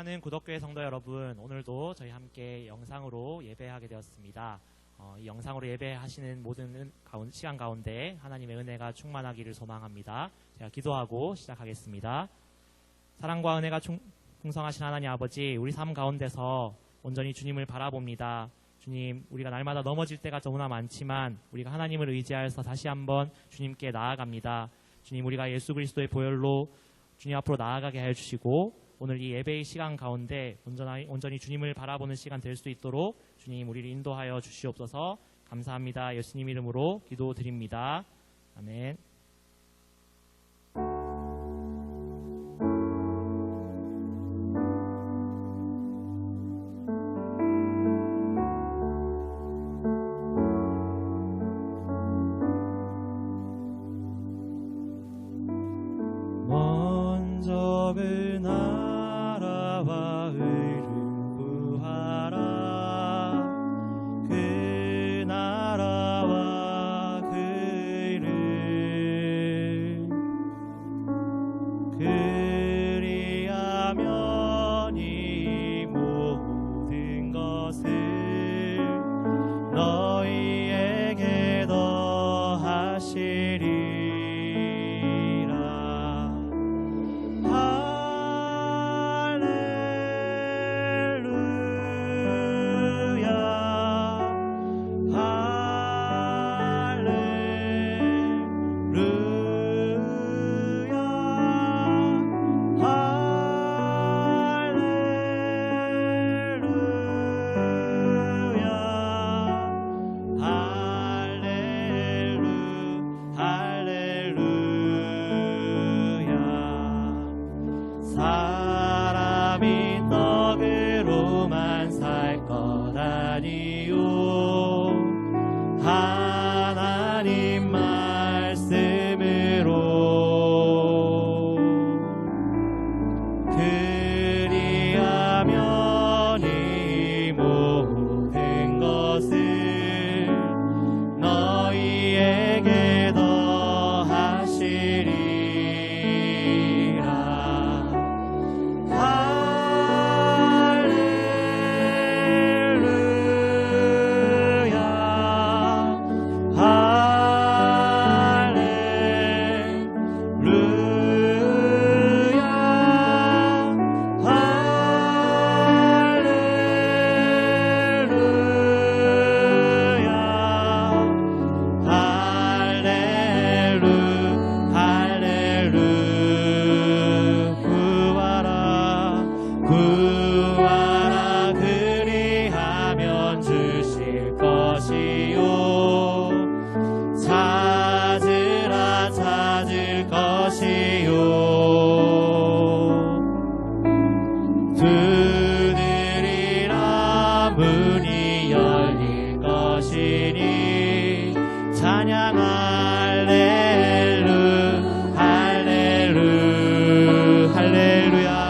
사랑하는 구덕교회 성도 여러분, 오늘도 저희 함께 영상으로 예배하게 되었습니다. 이 영상으로 예배하시는 모든 시간 가운데 하나님의 은혜가 충만하기를 소망합니다. 제가 기도하고 시작하겠습니다. 사랑과 은혜가 풍성하신 하나님 아버지, 우리 삶 가운데서 온전히 주님을 바라봅니다. 주님, 우리가 날마다 넘어질 때가 너무나 많지만 우리가 하나님을 의지하여서 다시 한번 주님께 나아갑니다. 주님, 우리가 예수 그리스도의 보혈로 주님 앞으로 나아가게 하여 주시고, 오늘 이 예배의 시간 가운데 온전히 주님을 바라보는 시간 될 수 있도록 주님 우리를 인도하여 주시옵소서. 감사합니다. 예수님 이름으로 기도드립니다. 아멘. 먼저 그 나라와 의를 구하라. 그 나라와 그 의를, 그리하면 이 모든 것을 너희에게 더하시리. 사람이 떡으로만 살 것 아니요 하나님 말씀으로. 그리하면 이 모든 것을 너희에게 더하시리. 구하라. 그리하면 주실 것이요 찾으라. 찾을 것이요 두드리라. 문이 열릴 것이니 찬양 할렐루 할렐루 할렐루야.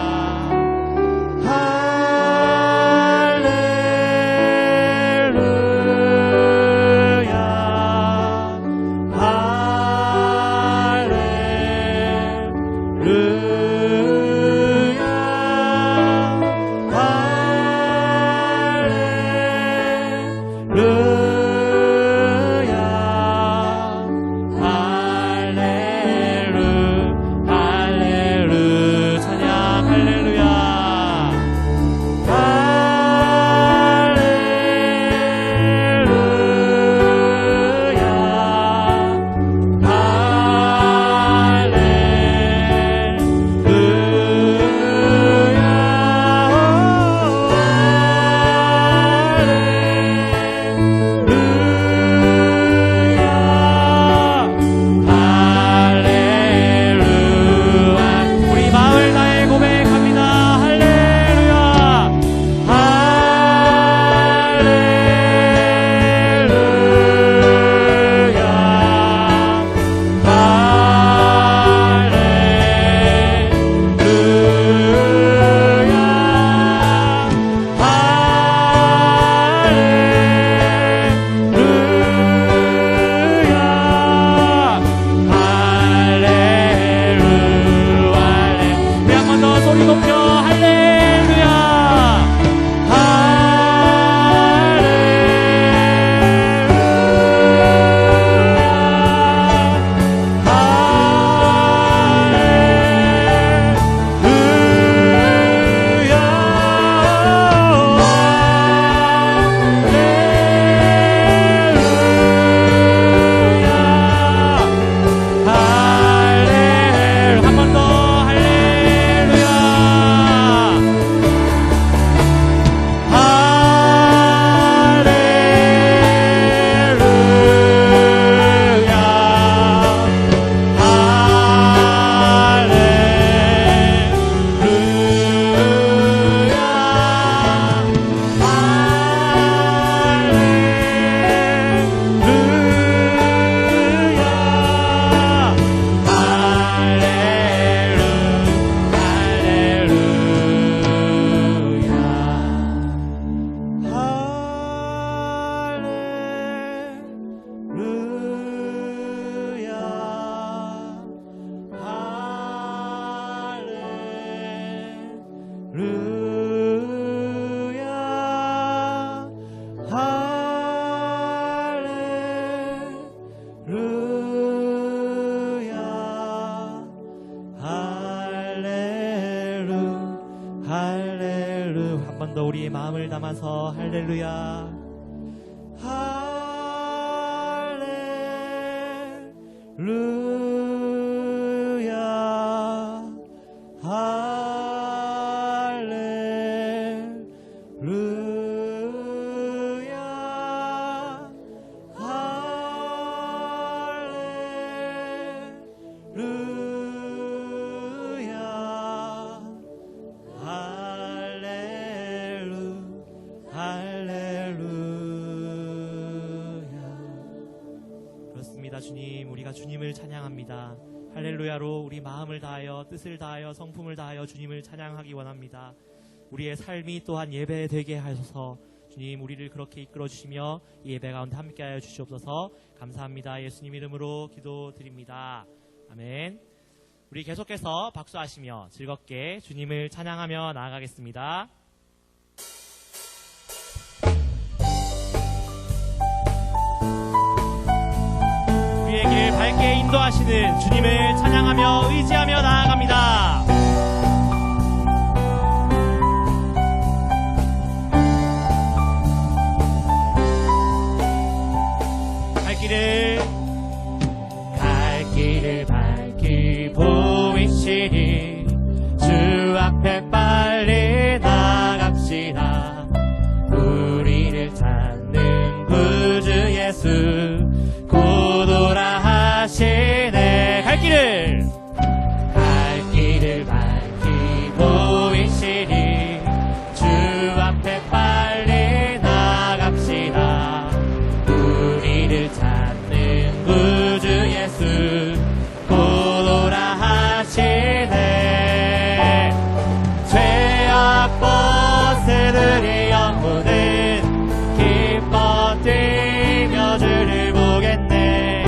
우리의 마음을 담아서 할렐루야. 할렐루야. 할렐루야. 그렇습니다. 주님, 우리가 주님을 찬양합니다. 할렐루야로 우리 마음을 다하여 뜻을 다하여 성품을 다하여 주님을 찬양하기 원합니다. 우리의 삶이 또한 예배 되게 하소서. 주님, 우리를 그렇게 이끌어 주시며 이 예배 가운데 함께하여 주시옵소서. 감사합니다. 예수님 이름으로 기도드립니다. 아멘. 우리 계속해서 박수하시며 즐겁게 주님을 찬양하며 나아가겠습니다. 우리의 길 밝게 인도하시는 주님을 찬양하며 의지하며 나아갑니다. 갈 길을 밝히 보이시니 주 앞에 빨리 나갑시다. 우리를 찾는 구주 예수 곧 오라 하시네. 갈 길을 밝히 보이시니 주 앞에 빨리 나갑시다. 우리를 찾는 구주 예수 곧 오라 하시네. 죄악 벗으리 영혼은 기뻐 뛰며 주를 보겠네.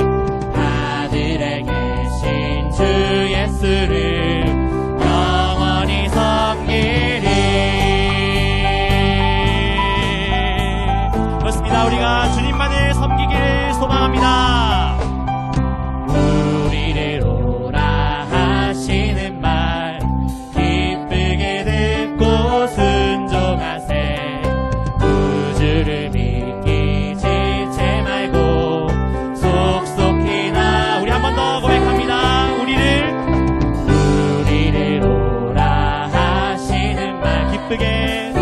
하늘에 계신 주 예수를 영원히 섬기리. 그렇습니다. 우리가 주님만을 섬기기를 소망합니다. 우리를 오라 하시는 말 기쁘게 듣고 순종하세. 구주를 믿기 지체 말고 속속히 나. 우리 한 번 더 고백합니다. 우리를 오라 하시는 말 기쁘게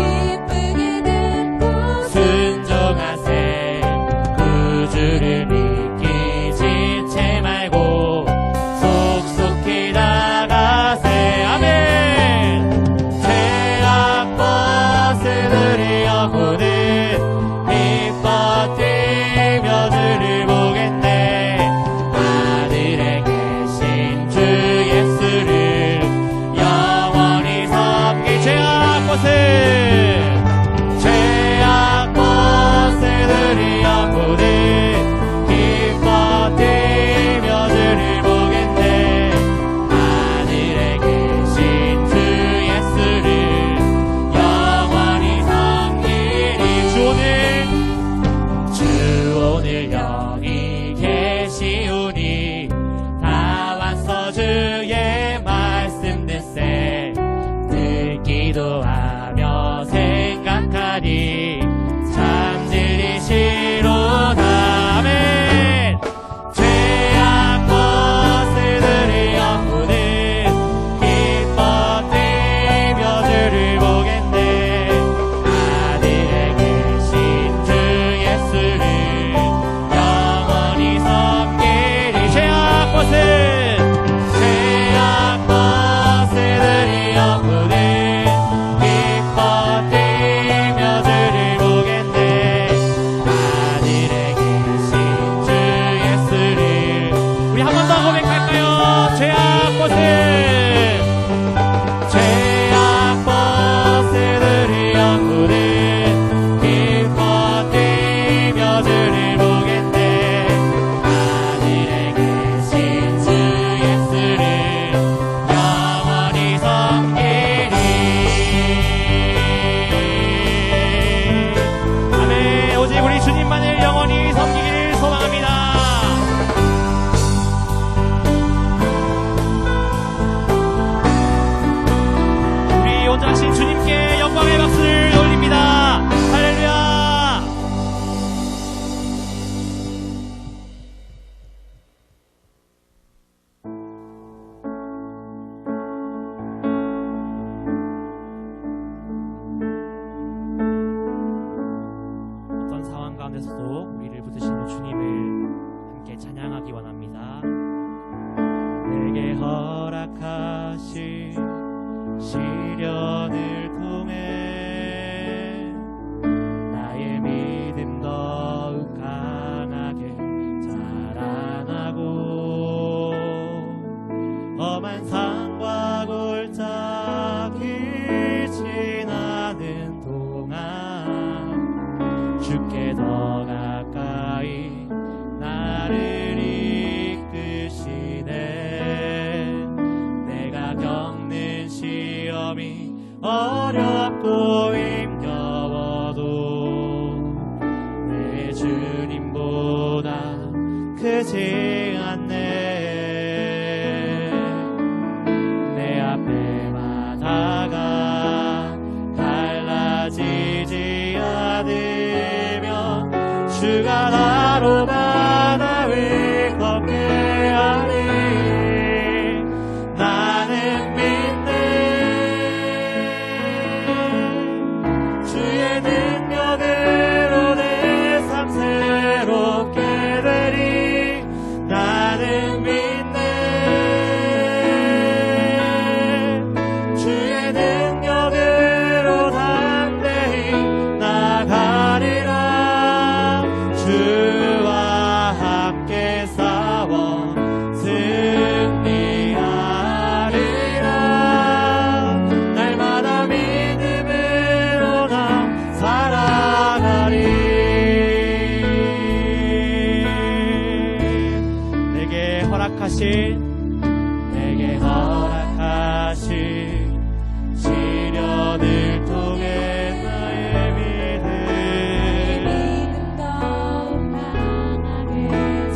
듣고 순종하세. 구주를 믿기 믿음으로 우리를 붙드시는 주님을 함께 찬양하기 원합니다. 내게 허락하신 시련을 통해 나의 믿음 더욱 강하게 자라나고 험한 산과 골짜기 지나는 동안 주께 더 가까이 나를 이끄시네. 내가 겪는 시험이 어렵고 힘겨워도 내 주님보다 크지 않네. 내 앞에 바다가 갈라지지 않으면 주가 나로 바다 위 걷게 하리. 나는 믿네. 주의 능력으로 내 삶 새롭게 되리. 나는 믿네. 주의 능력으로 담대히 나가리라. 주와 함께 싸워 승리하리라. 날마다 믿음으로 나 살아가리. 내게 허락하신 시련을 통해 나의 믿음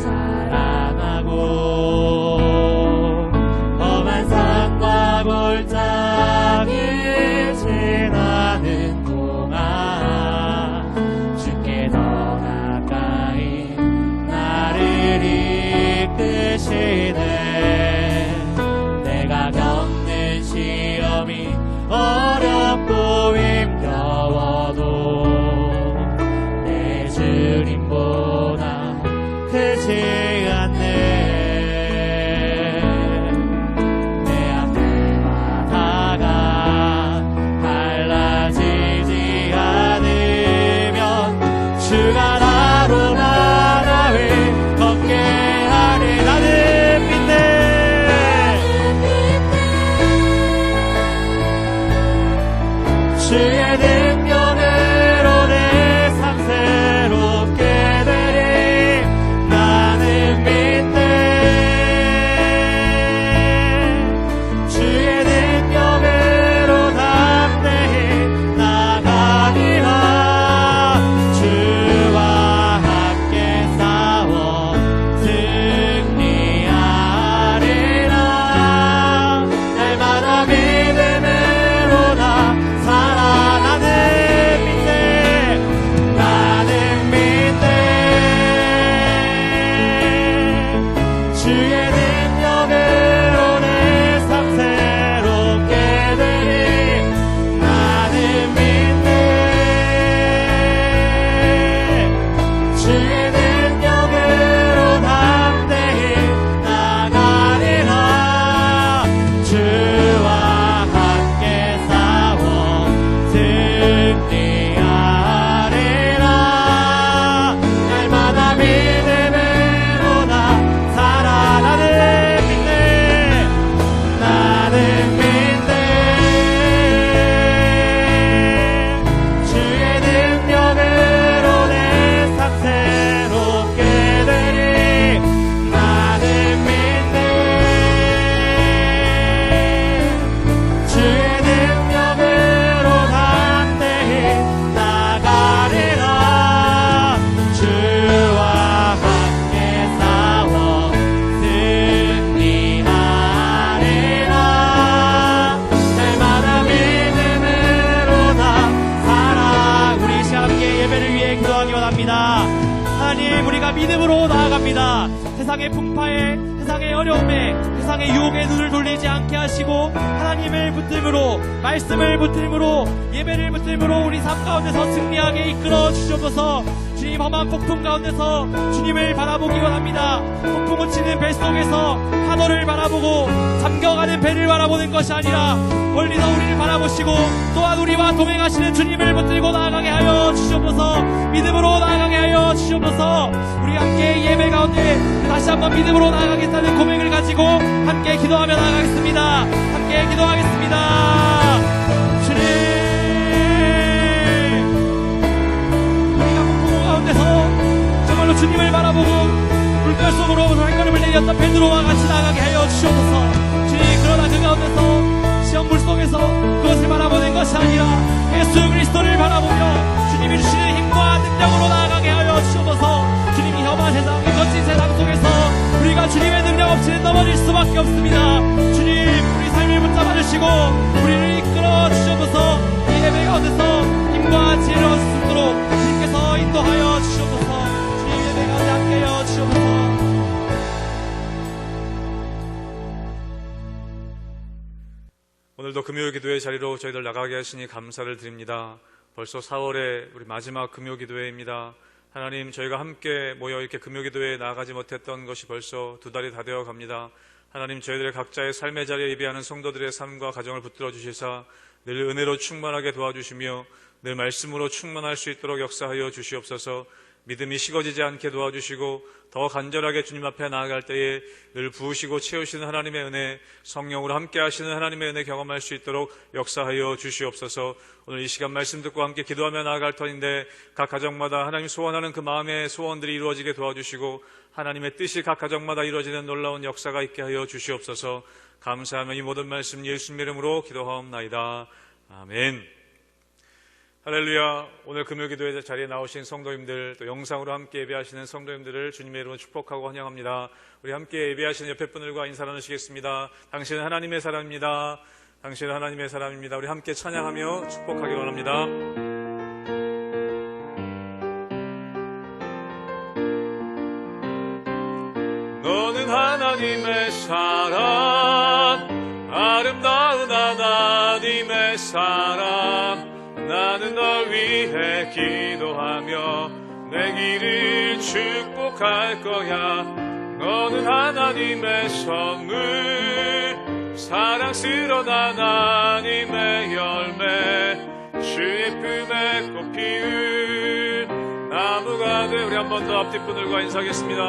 자라나고 험한 산과 골짜기 지나는 동안 주께 더 가까이 나를 이끄시네. 내가 겪는 시험이 어렵고 힘겨워도 내 주님보다 크지 않네. 내 앞에 바다가 갈라지지 않으면 주가 나로 바다 위 걷게 하리. 나는 믿네. 주의 능력으로 내 삶 새롭게 되리. 나는 믿네. 주의 능력으로 담대히 나가리라. 주와 함께 싸워 승리하리라. 날마다 믿음으로 나 살아. 나는 믿네. 나는 믿네. 주의 능력으로 내 삶 새롭게 되리. 나는 믿네. 주의 능력으로 담대히 나가리라. 주와 함께 싸워 승리하리라. 날마다 믿음으로 나 살아. 나는 믿네. 나는 믿네. 주의 능력으로 내 삶 새롭게 되리. 나는 믿네. 주의 능력으로 담대히 나가리라. 주와 함께 싸워 승리하리라. 날마다 믿음으로 나 살아. 우리 이 시간 함께 예배를 위해 기도하기 원합니다. 하나님, 우리가 믿음으로 나아갑니다. 세상의 풍파에, 세상의 어려움에, 세상의 유혹에 눈을 돌리지 않게 하시고 하나님을 붙들므로, 말씀을 붙들므로, 예배를 붙들므로 우리 삶 가운데서 승리하게 이끌어 주시옵소서. 주님 험한 폭풍 가운데서 주님을 바라보기 원합니다. 폭풍을 치는 뱃속에서 하늘을 바라보고 잠겨가는 배를 바라보는 것이 아니라 멀리서 우리를 바라보시고 또한 우리와 동행하시는 주님을 붙들고 나아가게 하여 주시옵소서. 믿음으로 나아가게 하여 주시옵소서. 우리 함께 예배 가운데 다시 한번 믿음으로 나아가겠다는 고백을 가지고 함께 기도하며 나아가겠습니다. 함께 기도하겠습니다. 주님, 우리가 폭풍 가운데서 정말로 주님을 바라보고 물결 속으로 한 걸음을 내렸던 베드로와 같이 나아가게 하여 주시옵소서. 주님, 그러나 그 가운데서 시험 물속에서 그것을 바라보는 것이 아니라 예수 그리스도를 바라보며 주님이 주시는 힘과 능력으로 나아가게 하여 주시옵소서. 주님이 험한 세상, 이 거친 세상 속에서 우리가 주님의 능력 없이는 넘어질 수밖에 없습니다. 주님, 우리 삶을 붙잡아 주시고 우리를 이끌어 주시옵소서. 이 예배 가운데서 힘과 지혜를 얻을 수 있도록 주님께서 인도하여 주시옵소서. 주님, 예배 가운데 함께하여 주시옵소서. 오늘도 금요 기도의 자리로 저희들 나가게 하시니 감사를 드립니다. 벌써 4월의 우리 마지막 금요 기도회입니다. 하나님, 저희가 함께 모여 이렇게 금요 기도회에 나아가지 못했던 것이 벌써 2달이 다 되어 갑니다. 하나님, 저희들의 각자의 삶의 자리에 예배하는 성도들의 삶과 가정을 붙들어 주시사 늘 은혜로 충만하게 도와주시며 늘 말씀으로 충만할 수 있도록 역사하여 주시옵소서. 믿음이 식어지지 않게 도와주시고 더 간절하게 주님 앞에 나아갈 때에 늘 부으시고 채우시는 하나님의 은혜, 성령으로 함께 하시는 하나님의 은혜 경험할 수 있도록 역사하여 주시옵소서. 오늘 이 시간 말씀 듣고 함께 기도하며 나아갈 터인데 각 가정마다 하나님 소원하는 그 마음의 소원들이 이루어지게 도와주시고 하나님의 뜻이 각 가정마다 이루어지는 놀라운 역사가 있게 하여 주시옵소서. 감사하며 이 모든 말씀 예수님의 이름으로 기도하옵나이다. 아멘. 할렐루야. 오늘 금요기도회 자리에 나오신 성도님들, 또 영상으로 함께 예배하시는 성도님들을 주님의 이름으로 축복하고 환영합니다. 우리 함께 예배하시는 옆에 분들과 인사 나누시겠습니다. 당신은 하나님의 사람입니다. 당신은 하나님의 사람입니다. 우리 함께 찬양하며 축복하기 원합니다. 너는 하나님의 사람, 아름다운 하나님의 사람, 나는 널 위해 기도하며 내 길을 축복할 거야. 너는 하나님의 선물, 사랑스러운 하나님의 열매, 주의 품에 꽃 피운 나무가 돼. 우리 한 번 더 앞뒤 분들과 인사하겠습니다.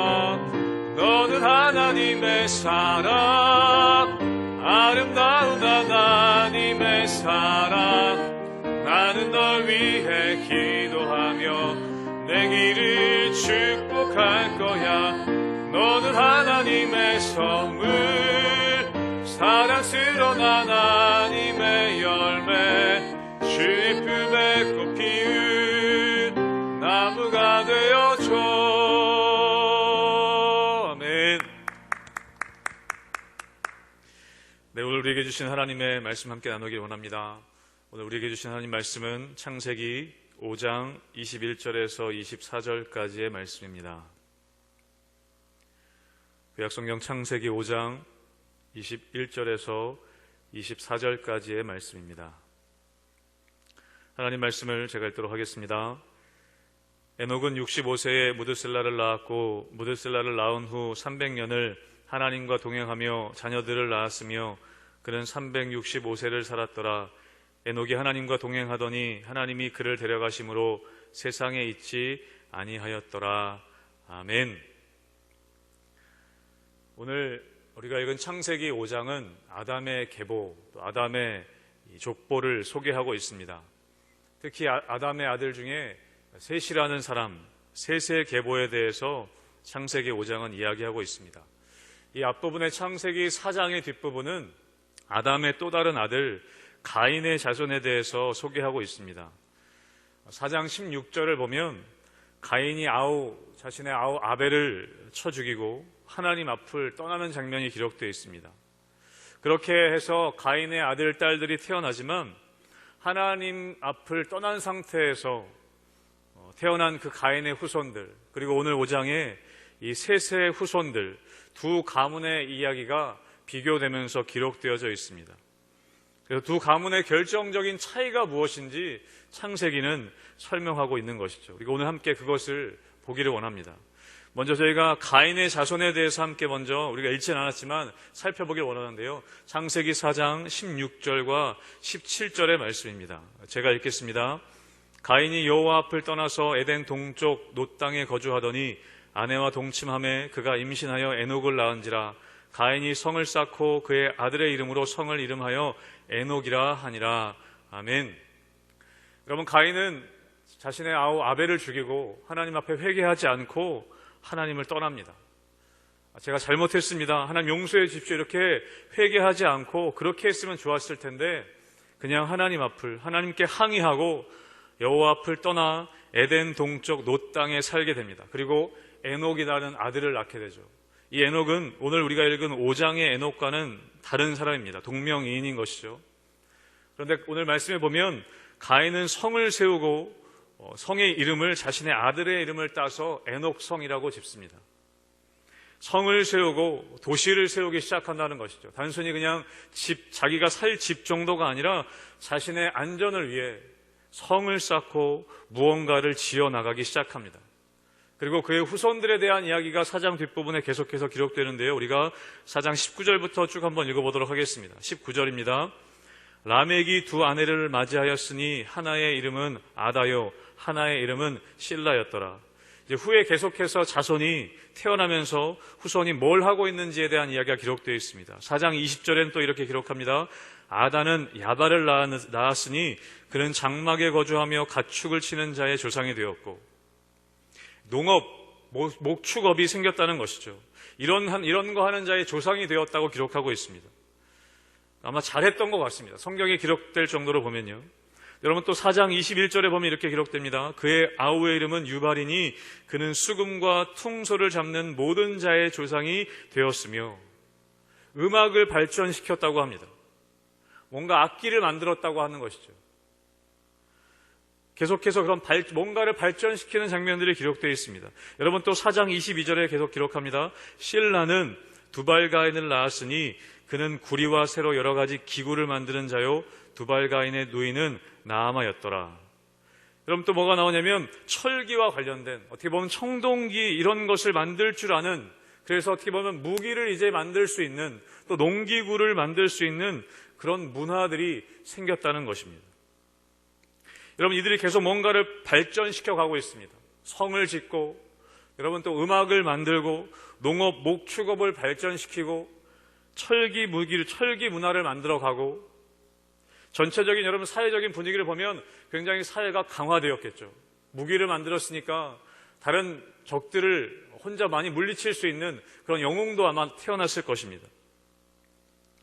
너는 하나님의 사랑, 아름다운 하나님의 사랑, 나는 널 위해 기도하며 내 길을 축복할 거야. 너는 하나님의 선물, 사랑스러운 하나님의 열매, 주의 품에 꽃 피운 나무가 되어줘. 아멘. 네, 오늘 우리에게 주신 하나님의 말씀 함께 나누길 원합니다. 오늘 우리에게 주신 하나님 말씀은 창세기 5장 21절에서 24절까지의 말씀입니다. 구약성경 창세기 5장 21절에서 24절까지의 말씀입니다. 하나님 말씀을 제가 읽도록 하겠습니다. 에녹은 65세에 무드셀라를 낳았고 무드셀라를 낳은 후 300년을 하나님과 동행하며 자녀들을 낳았으며 그는 365세를 살았더라. 에녹이 하나님과 동행하더니 하나님이 그를 데려가심으로 세상에 있지 아니하였더라. 아멘. 오늘 우리가 읽은 창세기 5장은 아담의 계보, 또 아담의 족보를 소개하고 있습니다. 특히 아담의 아들 중에 셋이라는 사람, 셋의 계보에 대해서 창세기 5장은 이야기하고 있습니다. 이 앞부분의 창세기 4장의 뒷부분은 아담의 또 다른 아들 가인의 자손에 대해서 소개하고 있습니다. 4장 16절을 보면 가인이 자신의 아우 아벨을 쳐 죽이고 하나님 앞을 떠나는 장면이 기록되어 있습니다. 그렇게 해서 가인의 아들, 딸들이 태어나지만 하나님 앞을 떠난 상태에서 태어난 그 가인의 후손들, 그리고 오늘 5장에 이 셋의 후손들, 두 가문의 이야기가 비교되면서 기록되어져 있습니다. 그래서 두 가문의 결정적인 차이가 무엇인지 창세기는 설명하고 있는 것이죠. 그리고 오늘 함께 그것을 보기를 원합니다. 먼저 저희가 가인의 자손에 대해서 함께 먼저 우리가 읽지는 않았지만 살펴보길 원하는데요. 창세기 4장 16절과 17절의 말씀입니다. 제가 읽겠습니다. 가인이 여호와 앞을 떠나서 에덴 동쪽 놋 땅에 거주하더니 아내와 동침함에 그가 임신하여 에녹을 낳은지라. 가인이 성을 쌓고 그의 아들의 이름으로 성을 이름하여 에녹이라 하니라. 아멘. 여러분, 가인은 자신의 아우 아벨을 죽이고 하나님 앞에 회개하지 않고 하나님을 떠납니다. 제가 잘못했습니다, 하나님 용서해 주십시오, 이렇게 회개하지 않고 그렇게 했으면 좋았을 텐데 그냥 하나님 앞을, 하나님께 항의하고 여호와 앞을 떠나 에덴 동쪽 놋 땅에 살게 됩니다. 그리고 에녹이라는 아들을 낳게 되죠. 이 에녹은 오늘 우리가 읽은 5장의 에녹과는 다른 사람입니다. 동명이인인 것이죠. 그런데 오늘 말씀에 보면 가인은 성을 세우고 성의 이름을 자신의 아들의 이름을 따서 에녹성이라고 짓습니다. 성을 세우고 도시를 세우기 시작한다는 것이죠. 단순히 그냥 집, 자기가 살 집 정도가 아니라 자신의 안전을 위해 성을 쌓고 무언가를 지어나가기 시작합니다. 그리고 그의 후손들에 대한 이야기가 4장 뒷부분에 계속해서 기록되는데요. 우리가 4장 19절부터 쭉 한번 읽어보도록 하겠습니다. 19절입니다. 라멕이 두 아내를 맞이하였으니 하나의 이름은 아다요, 하나의 이름은 실라였더라. 이제 후에 계속해서 자손이 태어나면서 후손이 뭘 하고 있는지에 대한 이야기가 기록되어 있습니다. 4장 20절에는 또 이렇게 기록합니다. 아다는 야발을 낳았으니 그는 장막에 거주하며 가축을 치는 자의 조상이 되었고, 농업, 목축업이 생겼다는 것이죠. 이런 거 하는 자의 조상이 되었다고 기록하고 있습니다. 아마 잘했던 것 같습니다. 성경에 기록될 정도로 보면요. 여러분, 또 4장 21절에 보면 이렇게 기록됩니다. 그의 아우의 이름은 유발이니 그는 수금과 퉁소를 잡는 모든 자의 조상이 되었으며, 음악을 발전시켰다고 합니다. 뭔가 악기를 만들었다고 하는 것이죠. 계속해서 그런 뭔가를 발전시키는 장면들이 기록되어 있습니다. 여러분, 또 4장 22절에 계속 기록합니다. 실라는 두발가인을 낳았으니 그는 구리와 새로 여러 가지 기구를 만드는 자요, 두발가인의 누이는 나아마였더라. 여러분, 또 뭐가 나오냐면 철기와 관련된, 어떻게 보면 청동기 이런 것을 만들 줄 아는, 그래서 어떻게 보면 무기를 이제 만들 수 있는, 또 농기구를 만들 수 있는 그런 문화들이 생겼다는 것입니다. 여러분, 이들이 계속 뭔가를 발전시켜 가고 있습니다. 성을 짓고, 여러분, 또 음악을 만들고, 농업, 목축업을 발전시키고, 철기 문화를 만들어 가고, 전체적인 여러분 사회적인 분위기를 보면 굉장히 사회가 강화되었겠죠. 무기를 만들었으니까 다른 적들을 혼자 많이 물리칠 수 있는 그런 영웅도 아마 태어났을 것입니다.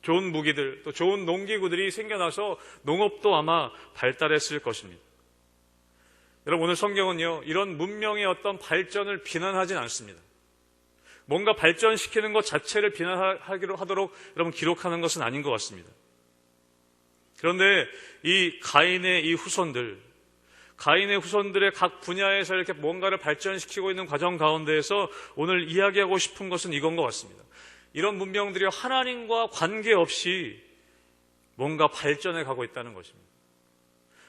좋은 무기들, 또 좋은 농기구들이 생겨나서 농업도 아마 발달했을 것입니다. 여러분, 오늘 성경은요, 이런 문명의 어떤 발전을 비난하진 않습니다. 뭔가 발전시키는 것 자체를 비난하도록 여러분 기록하는 것은 아닌 것 같습니다. 그런데 이 가인의 이 후손들, 가인의 후손들의 각 분야에서 이렇게 뭔가를 발전시키고 있는 과정 가운데에서 오늘 이야기하고 싶은 것은 이건 것 같습니다. 이런 문명들이 하나님과 관계없이 뭔가 발전해 가고 있다는 것입니다.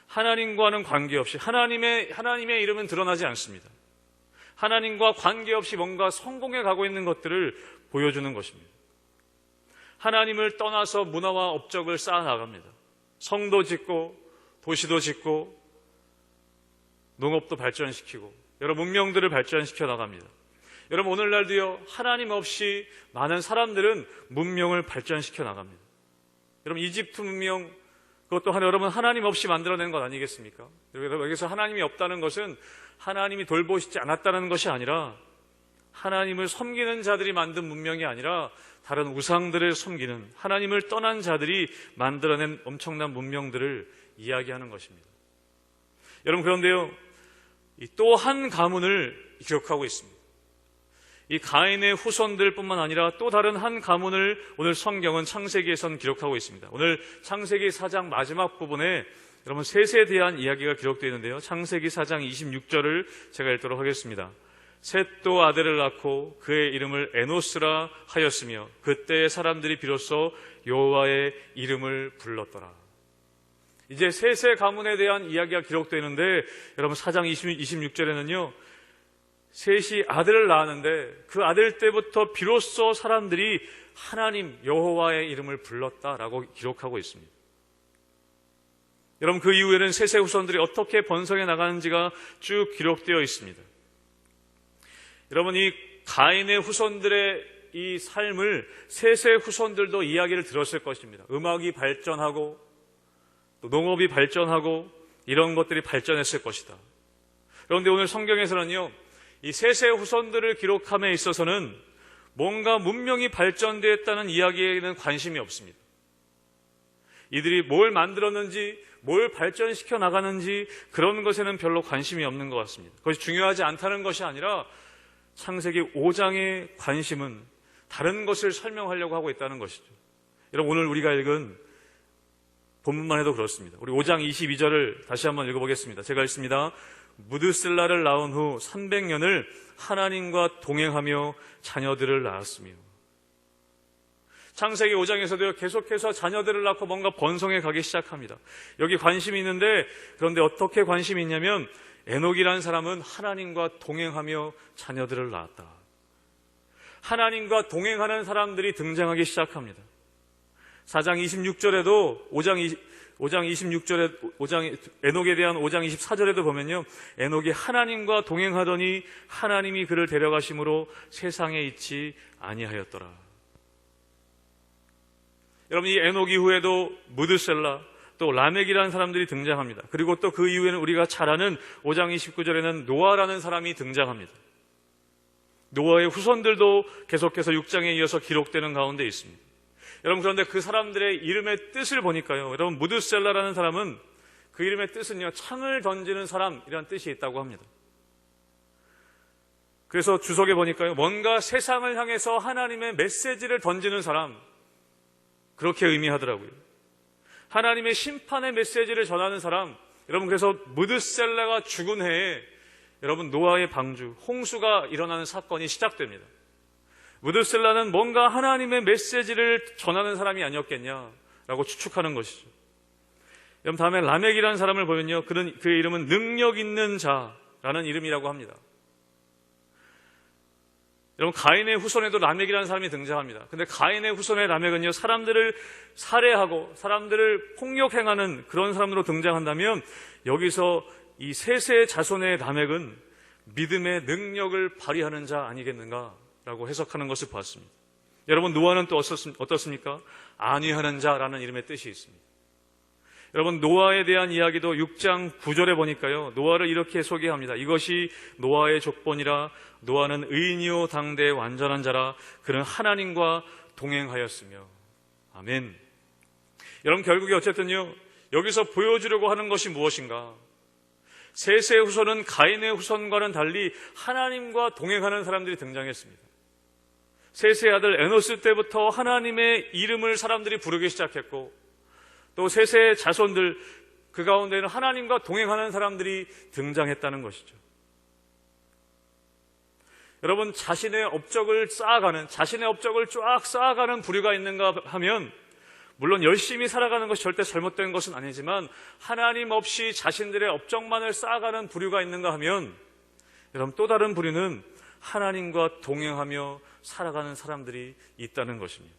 하나님과는 관계없이 하나님의 이름은 드러나지 않습니다. 하나님과 관계없이 뭔가 성공해 가고 있는 것들을 보여주는 것입니다. 하나님을 떠나서 문화와 업적을 쌓아나갑니다. 성도 짓고 도시도 짓고 농업도 발전시키고 여러 문명들을 발전시켜 나갑니다. 여러분, 오늘날도요, 하나님 없이 많은 사람들은 문명을 발전시켜 나갑니다. 여러분, 이집트 문명, 그것도 여러분 하나님 없이 만들어낸 것 아니겠습니까? 여기서 하나님이 없다는 것은 하나님이 돌보시지 않았다는 것이 아니라 하나님을 섬기는 자들이 만든 문명이 아니라 다른 우상들을 섬기는, 하나님을 떠난 자들이 만들어낸 엄청난 문명들을 이야기하는 것입니다. 여러분, 그런데요, 또 한 가문을 기록하고 있습니다. 이 가인의 후손들뿐만 아니라 또 다른 한 가문을 오늘 성경은 창세기에선 기록하고 있습니다. 오늘 창세기 4장 마지막 부분에 여러분 셋에 대한 이야기가 기록되어 있는데요. 창세기 4장 26절을 제가 읽도록 하겠습니다. 셋도 아들을 낳고 그의 이름을 에노스라 하였으며 그때의 사람들이 비로소 여호와의 이름을 불렀더라. 이제 셋의 가문에 대한 이야기가 기록되는데 여러분 4장 26절에는요. 셋이 아들을 낳았는데 그 아들 때부터 비로소 사람들이 하나님 여호와의 이름을 불렀다라고 기록하고 있습니다. 여러분 그 이후에는 셋의 후손들이 어떻게 번성해 나가는지가 쭉 기록되어 있습니다. 여러분 이 가인의 후손들의 이 삶을 셋의 후손들도 이야기를 들었을 것입니다. 음악이 발전하고 또 농업이 발전하고 이런 것들이 발전했을 것이다. 그런데 오늘 성경에서는요. 이 셋의 후손들을 기록함에 있어서는 뭔가 문명이 발전되었다는 이야기에는 관심이 없습니다. 이들이 뭘 만들었는지 뭘 발전시켜 나가는지 그런 것에는 별로 관심이 없는 것 같습니다. 그것이 중요하지 않다는 것이 아니라 창세기 5장의 관심은 다른 것을 설명하려고 하고 있다는 것이죠. 여러분 오늘 우리가 읽은 본문만 해도 그렇습니다. 우리 5장 22절을 다시 한번 읽어보겠습니다. 제가 읽습니다. 무드셀라를 낳은 후 300년을 하나님과 동행하며 자녀들을 낳았으며. 창세기 5장에서도 계속해서 자녀들을 낳고 뭔가 번성해 가기 시작합니다. 여기 관심이 있는데 그런데 어떻게 관심이 있냐면 에녹이라는 사람은 하나님과 동행하며 자녀들을 낳았다. 하나님과 동행하는 사람들이 등장하기 시작합니다. 4장 26절에도 5장 26절에 에녹에 대한 5장 24절에도 보면요. 에녹이 하나님과 동행하더니 하나님이 그를 데려가심으로 세상에 있지 아니하였더라. 여러분 이 에녹 이후에도 무드셀라 또 라멕이라는 사람들이 등장합니다. 그리고 또 그 이후에는 우리가 잘 아는 5장 29절에는 노아라는 사람이 등장합니다. 노아의 후손들도 계속해서 6장에 이어서 기록되는 가운데 있습니다. 여러분 그런데 그 사람들의 이름의 뜻을 보니까요. 여러분 무드셀라라는 사람은 그 이름의 뜻은요. 창을 던지는 사람이라는 뜻이 있다고 합니다. 그래서 주석에 보니까요. 뭔가 세상을 향해서 하나님의 메시지를 던지는 사람 그렇게 의미하더라고요. 하나님의 심판의 메시지를 전하는 사람. 여러분 그래서 무드셀라가 죽은 해에 여러분 노아의 방주 홍수가 일어나는 사건이 시작됩니다. 무드셀라는 뭔가 하나님의 메시지를 전하는 사람이 아니었겠냐라고 추측하는 것이죠. 여러분 다음에 라멕이라는 사람을 보면요. 그의 이름은 능력 있는 자라는 이름이라고 합니다. 여러분 가인의 후손에도 라멕이라는 사람이 등장합니다. 근데 가인의 후손의 라멕은요. 사람들을 살해하고 사람들을 폭력행하는 그런 사람으로 등장한다면 여기서 이 셋의 자손의 라멕은 믿음의 능력을 발휘하는 자 아니겠는가 라고 해석하는 것을 보았습니다. 여러분 노아는 또 어떻습니까? 안위하는 자라는 이름의 뜻이 있습니다. 여러분 노아에 대한 이야기도 6장 9절에 보니까요. 노아를 이렇게 소개합니다. 이것이 노아의 족본이라 노아는 의인이요 당대의 완전한 자라 그는 하나님과 동행하였으며. 아멘. 여러분 결국에 어쨌든요. 여기서 보여주려고 하는 것이 무엇인가? 셋의 후손은 가인의 후손과는 달리 하나님과 동행하는 사람들이 등장했습니다. 셋의 아들 에노스 때부터 하나님의 이름을 사람들이 부르기 시작했고 또 셋의 자손들 그 가운데는 하나님과 동행하는 사람들이 등장했다는 것이죠. 여러분 자신의 업적을 쫙 쌓아가는 부류가 있는가 하면 물론 열심히 살아가는 것이 절대 잘못된 것은 아니지만 하나님 없이 자신들의 업적만을 쌓아가는 부류가 있는가 하면 여러분 또 다른 부류는 하나님과 동행하며 살아가는 사람들이 있다는 것입니다.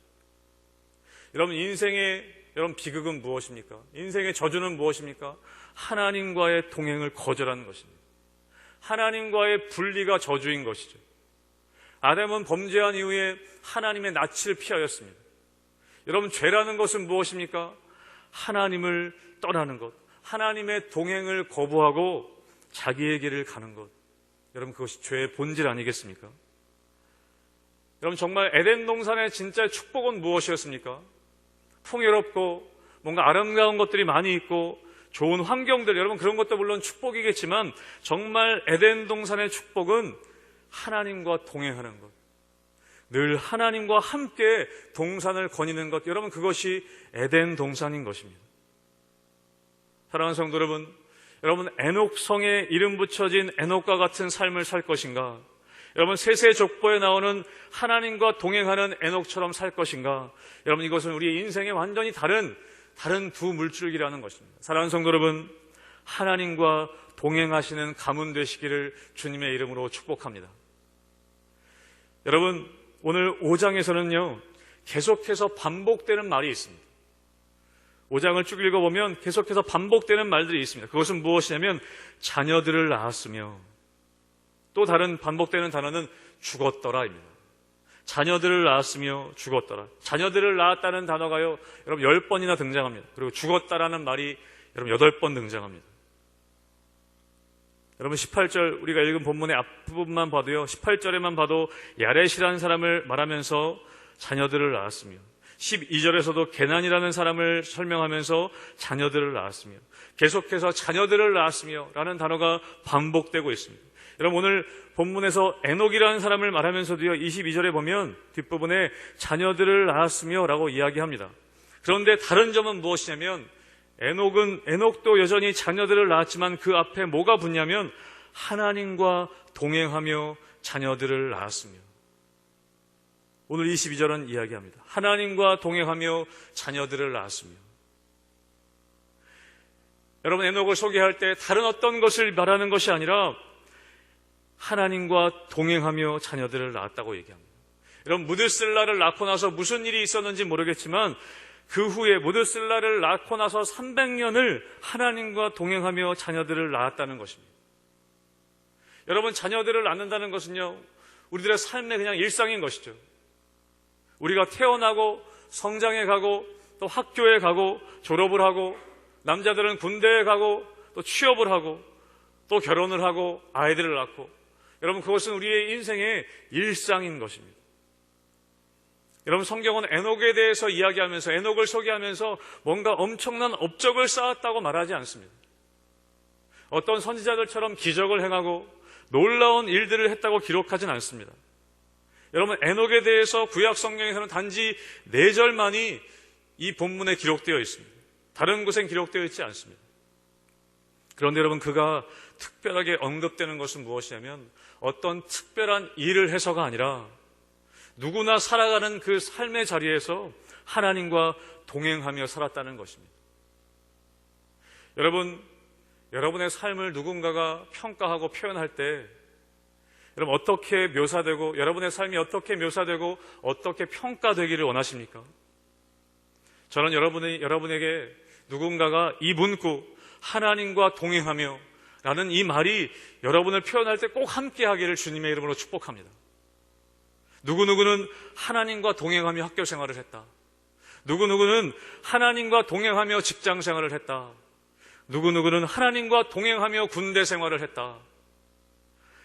여러분 인생의 비극은 무엇입니까? 인생의 저주는 무엇입니까? 하나님과의 동행을 거절하는 것입니다. 하나님과의 분리가 저주인 것이죠. 아담은 범죄한 이후에 하나님의 낯을 피하였습니다. 여러분 죄라는 것은 무엇입니까? 하나님을 떠나는 것, 하나님의 동행을 거부하고 자기의 길을 가는 것. 여러분 그것이 죄의 본질 아니겠습니까? 여러분 정말 에덴 동산의 진짜 축복은 무엇이었습니까? 풍요롭고 뭔가 아름다운 것들이 많이 있고 좋은 환경들, 여러분 그런 것도 물론 축복이겠지만 정말 에덴 동산의 축복은 하나님과 동행하는 것, 늘 하나님과 함께 동산을 거니는 것, 여러분 그것이 에덴 동산인 것입니다. 사랑하는 성도 여러분 에녹성에 이름 붙여진 에녹과 같은 삶을 살 것인가? 여러분 셋의 족보에 나오는 하나님과 동행하는 에녹처럼 살 것인가? 여러분 이것은 우리의 인생에 완전히 다른 다른 두 물줄기라는 것입니다. 사랑하는 성도 여러분, 하나님과 동행하시는 가문 되시기를 주님의 이름으로 축복합니다. 여러분, 오늘 5장에서는요, 계속해서 반복되는 말이 있습니다. 5장을 쭉 읽어보면 계속해서 반복되는 말들이 있습니다. 그것은 무엇이냐면 자녀들을 낳았으며, 또 다른 반복되는 단어는 죽었더라입니다. 자녀들을 낳았으며 죽었더라. 자녀들을 낳았다는 단어가요, 여러분 10번이나 등장합니다. 그리고 죽었다라는 말이 여러분 8번 등장합니다. 여러분 18절 우리가 읽은 본문의 앞부분만 봐도요, 18절에만 봐도 야렛이라는 사람을 말하면서 자녀들을 낳았으며, 12절에서도 게난이라는 사람을 설명하면서 자녀들을 낳았으며, 계속해서 자녀들을 낳았으며 라는 단어가 반복되고 있습니다. 여러분 오늘 본문에서 에녹이라는 사람을 말하면서도요, 22절에 보면 뒷부분에 자녀들을 낳았으며 라고 이야기합니다. 그런데 다른 점은 무엇이냐면 에녹도 여전히 자녀들을 낳았지만 그 앞에 뭐가 붙냐면 하나님과 동행하며 자녀들을 낳았으며. 오늘 22절은 이야기합니다. 하나님과 동행하며 자녀들을 낳았으며. 여러분 에녹을 소개할 때 다른 어떤 것을 말하는 것이 아니라 하나님과 동행하며 자녀들을 낳았다고 얘기합니다. 여러분 무드슬라를 낳고 나서 무슨 일이 있었는지 모르겠지만 그 후에 무드슬라를 낳고 나서 300년을 하나님과 동행하며 자녀들을 낳았다는 것입니다. 여러분 자녀들을 낳는다는 것은요, 우리들의 삶의 그냥 일상인 것이죠. 우리가 태어나고 성장해 가고 또 학교에 가고 졸업을 하고, 남자들은 군대에 가고 또 취업을 하고 또 결혼을 하고 아이들을 낳고, 여러분 그것은 우리의 인생의 일상인 것입니다. 여러분 성경은 에녹에 대해서 이야기하면서, 에녹을 소개하면서 뭔가 엄청난 업적을 쌓았다고 말하지 않습니다. 어떤 선지자들처럼 기적을 행하고 놀라운 일들을 했다고 기록하진 않습니다. 여러분 에녹에 대해서 구약 성경에서는 단지 4절만이 이 본문에 기록되어 있습니다. 다른 곳엔 기록되어 있지 않습니다. 그런데 여러분 그가 특별하게 언급되는 것은 무엇이냐면 어떤 특별한 일을 해서가 아니라 누구나 살아가는 그 삶의 자리에서 하나님과 동행하며 살았다는 것입니다. 여러분, 여러분의 삶을 누군가가 평가하고 표현할 때 여러분 어떻게 묘사되고, 여러분의 삶이 어떻게 묘사되고 어떻게 평가되기를 원하십니까? 저는 여러분에게 누군가가 이 문구 하나님과 동행하며 라는 이 말이 여러분을 표현할 때 꼭 함께 하기를 주님의 이름으로 축복합니다. 누구누구는 하나님과 동행하며 학교 생활을 했다. 누구누구는 하나님과 동행하며 직장 생활을 했다. 누구누구는 하나님과 동행하며 군대 생활을 했다.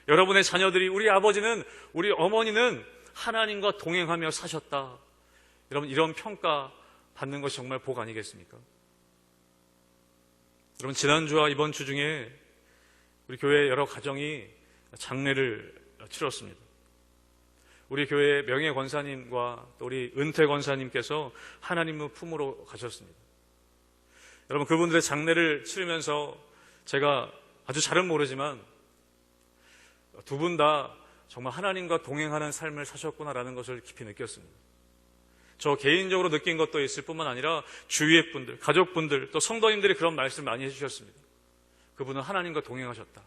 여러분의 자녀들이, 우리 아버지는, 우리 어머니는 하나님과 동행하며 사셨다. 여러분 이런 평가 받는 것이 정말 복 아니겠습니까? 여러분 지난주와 이번 주 중에 우리 교회 여러 가정이 장례를 치렀습니다. 우리 교회 명예 권사님과 또 우리 은퇴 권사님께서 하나님의 품으로 가셨습니다. 여러분 그분들의 장례를 치르면서 제가 아주 잘은 모르지만 두 분 다 정말 하나님과 동행하는 삶을 사셨구나라는 것을 깊이 느꼈습니다. 저 개인적으로 느낀 것도 있을 뿐만 아니라 주위의 분들, 가족분들, 또 성도님들이 그런 말씀을 많이 해주셨습니다. 그분은 하나님과 동행하셨다.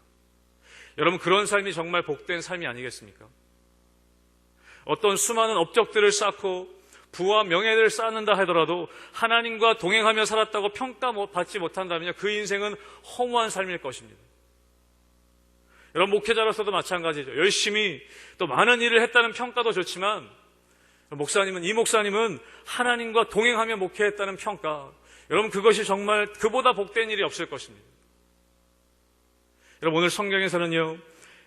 여러분 그런 삶이 정말 복된 삶이 아니겠습니까? 어떤 수많은 업적들을 쌓고 부와 명예를 쌓는다 하더라도 하나님과 동행하며 살았다고 평가받지 못한다면 그 인생은 허무한 삶일 것입니다. 여러분 목회자로서도 마찬가지죠. 열심히 또 많은 일을 했다는 평가도 좋지만 이 목사님은 하나님과 동행하며 목회했다는 평가, 여러분 그것이 정말 그보다 복된 일이 없을 것입니다. 여러분 오늘 성경에서는요,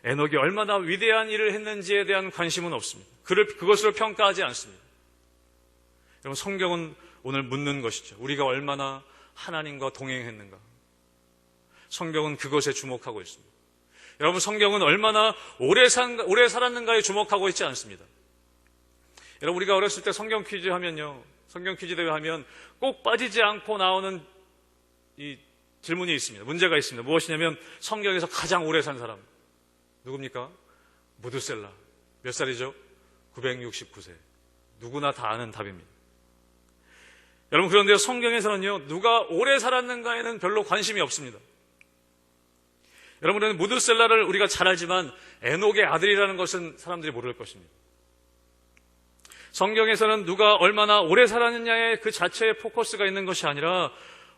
에녹이 얼마나 위대한 일을 했는지에 대한 관심은 없습니다. 그것으로 평가하지 않습니다. 여러분 성경은 오늘 묻는 것이죠. 우리가 얼마나 하나님과 동행했는가. 성경은 그것에 주목하고 있습니다. 여러분 성경은 얼마나 오래 살았는가에 주목하고 있지 않습니다. 여러분 우리가 어렸을 때 성경 퀴즈 하면요, 성경 퀴즈 대회 하면 꼭 빠지지 않고 나오는 이 질문이 있습니다. 문제가 있습니다. 무엇이냐면 성경에서 가장 오래 산 사람 누굽니까? 무드셀라. 몇 살이죠? 969세. 누구나 다 아는 답입니다. 여러분, 그런데 성경에서는요, 누가 오래 살았는가에는 별로 관심이 없습니다. 여러분은 무드셀라를 우리가 잘 알지만 에녹의 아들이라는 것은 사람들이 모를 것입니다. 성경에서는 누가 얼마나 오래 살았느냐에 그 자체에 포커스가 있는 것이 아니라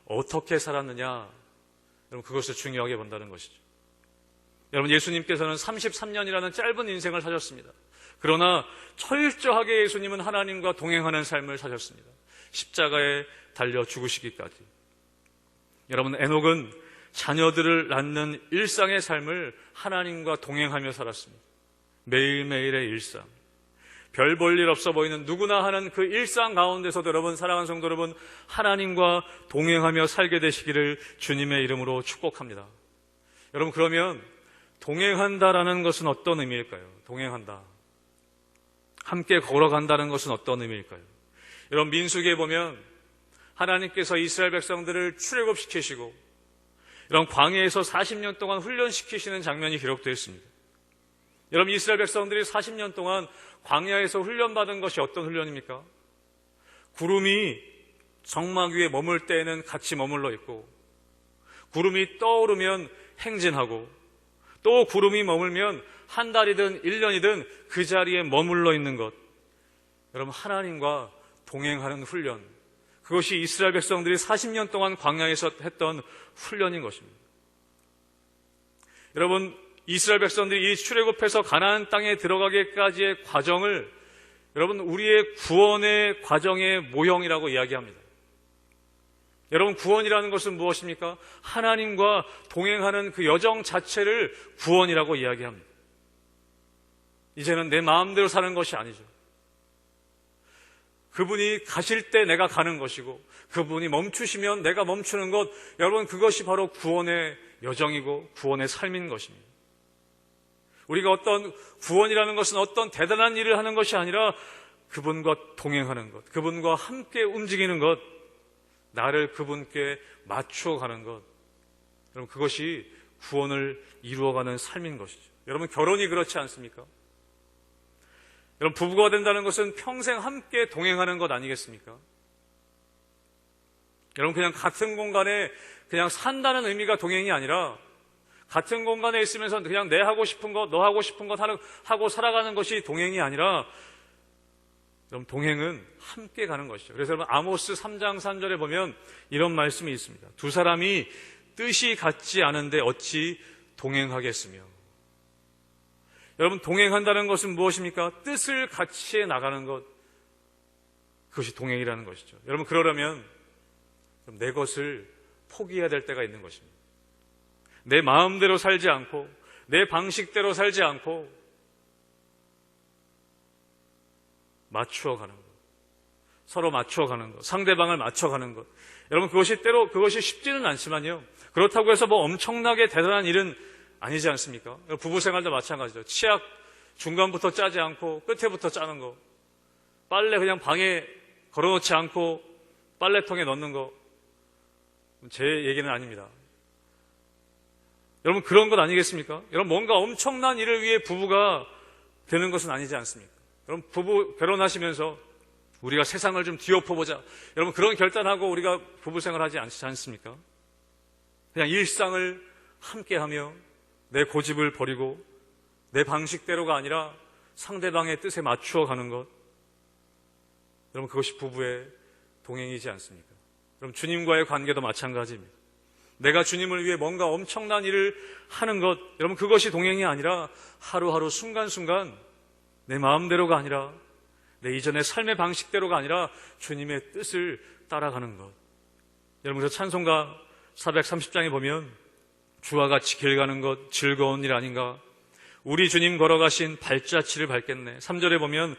어떻게 살았느냐, 여러분, 그것을 중요하게 본다는 것이죠. 여러분, 예수님께서는 33년이라는 짧은 인생을 사셨습니다. 그러나 철저하게 예수님은 하나님과 동행하는 삶을 사셨습니다. 십자가에 달려 죽으시기까지. 여러분, 에녹은 자녀들을 낳는 일상의 삶을 하나님과 동행하며 살았습니다. 매일매일의 일상. 별 볼 일 없어 보이는 누구나 하는 그 일상 가운데서도 여러분, 사랑하는 성도 여러분, 하나님과 동행하며 살게 되시기를 주님의 이름으로 축복합니다. 여러분, 그러면 동행한다라는 것은 어떤 의미일까요? 동행한다. 함께 걸어간다는 것은 어떤 의미일까요? 여러분, 민수기에 보면 하나님께서 이스라엘 백성들을 출애굽시키시고 이런 광야에서 40년 동안 훈련시키시는 장면이 기록되어 있습니다. 여러분, 이스라엘 백성들이 40년 동안 광야에서 훈련받은 것이 어떤 훈련입니까? 구름이 정막 위에 머물 때에는 같이 머물러 있고, 구름이 떠오르면 행진하고, 또 구름이 머물면 한 달이든 1년이든 그 자리에 머물러 있는 것. 여러분, 하나님과 동행하는 훈련. 그것이 이스라엘 백성들이 40년 동안 광야에서 했던 훈련인 것입니다. 여러분, 이스라엘 백성들이 이 출애굽해서 가나안 땅에 들어가기까지의 과정을 여러분, 우리의 구원의 과정의 모형이라고 이야기합니다. 여러분, 구원이라는 것은 무엇입니까? 하나님과 동행하는 그 여정 자체를 구원이라고 이야기합니다. 이제는 내 마음대로 사는 것이 아니죠. 그분이 가실 때 내가 가는 것이고, 그분이 멈추시면 내가 멈추는 것, 여러분, 그것이 바로 구원의 여정이고 구원의 삶인 것입니다. 우리가 어떤 구원이라는 것은 어떤 대단한 일을 하는 것이 아니라 그분과 동행하는 것, 그분과 함께 움직이는 것, 나를 그분께 맞추어 가는 것, 여러분, 그것이 구원을 이루어가는 삶인 것이죠. 여러분, 결혼이 그렇지 않습니까? 여러분, 부부가 된다는 것은 평생 함께 동행하는 것 아니겠습니까? 여러분, 그냥 같은 공간에 그냥 산다는 의미가 동행이 아니라 같은 공간에 있으면서 그냥 내 하고 싶은 것, 너 하고 싶은 것 하고 살아가는 것이 동행이 아니라, 여러분, 동행은 함께 가는 것이죠. 그래서 여러분, 아모스 3장 3절에 보면 이런 말씀이 있습니다. 두 사람이 뜻이 같지 않은데 어찌 동행하겠으며. 여러분, 동행한다는 것은 무엇입니까? 뜻을 같이 해 나가는 것, 그것이 동행이라는 것이죠. 여러분, 그러려면 내 것을 포기해야 될 때가 있는 것입니다. 내 마음대로 살지 않고, 내 방식대로 살지 않고 맞추어 가는 것, 서로 맞추어 가는 것, 상대방을 맞춰가는 것. 여러분, 그것이 쉽지는 않지만요, 그렇다고 해서 뭐 엄청나게 대단한 일은 아니지 않습니까? 부부 생활도 마찬가지죠. 치약 중간부터 짜지 않고 끝에부터 짜는 거, 빨래 그냥 방에 걸어놓지 않고 빨래통에 넣는 거, 제 얘기는 아닙니다. 여러분, 그런 것 아니겠습니까? 여러분, 뭔가 엄청난 일을 위해 부부가 되는 것은 아니지 않습니까? 여러분, 부부 결혼하시면서 우리가 세상을 좀 뒤엎어보자, 여러분, 그런 결단하고 우리가 부부 생활하지 않지 않습니까? 그냥 일상을 함께하며 내 고집을 버리고 내 방식대로가 아니라 상대방의 뜻에 맞추어 가는 것, 여러분, 그것이 부부의 동행이지 않습니까? 여러분, 주님과의 관계도 마찬가지입니다. 내가 주님을 위해 뭔가 엄청난 일을 하는 것, 여러분, 그것이 동행이 아니라 하루하루 순간순간 내 마음대로가 아니라 내 이전의 삶의 방식대로가 아니라 주님의 뜻을 따라가는 것. 여러분, 그래서 찬송가 430장에 보면 주와 같이 길 가는 것 즐거운 일 아닌가, 우리 주님 걸어가신 발자취를 밟겠네. 3절에 보면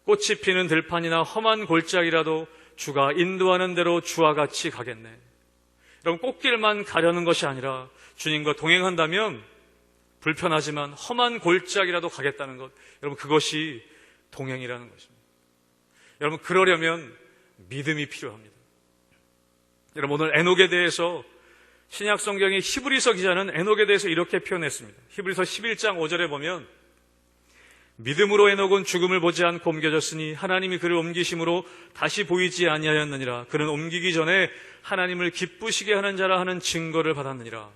꽃이 피는 들판이나 험한 골짜기라도 주가 인도하는 대로 주와 같이 가겠네. 여러분, 꽃길만 가려는 것이 아니라 주님과 동행한다면 불편하지만 험한 골짜기라도 가겠다는 것, 여러분, 그것이 동행이라는 것입니다. 여러분, 그러려면 믿음이 필요합니다. 여러분, 오늘 에녹에 대해서 신약 성경의 히브리서 기자는 에녹에 대해서 이렇게 표현했습니다. 히브리서 11장 5절에 보면 믿음으로 에녹은 죽음을 보지 않고 옮겨졌으니 하나님이 그를 옮기심으로 다시 보이지 아니하였느니라. 그는 옮기기 전에 하나님을 기쁘시게 하는 자라 하는 증거를 받았느니라.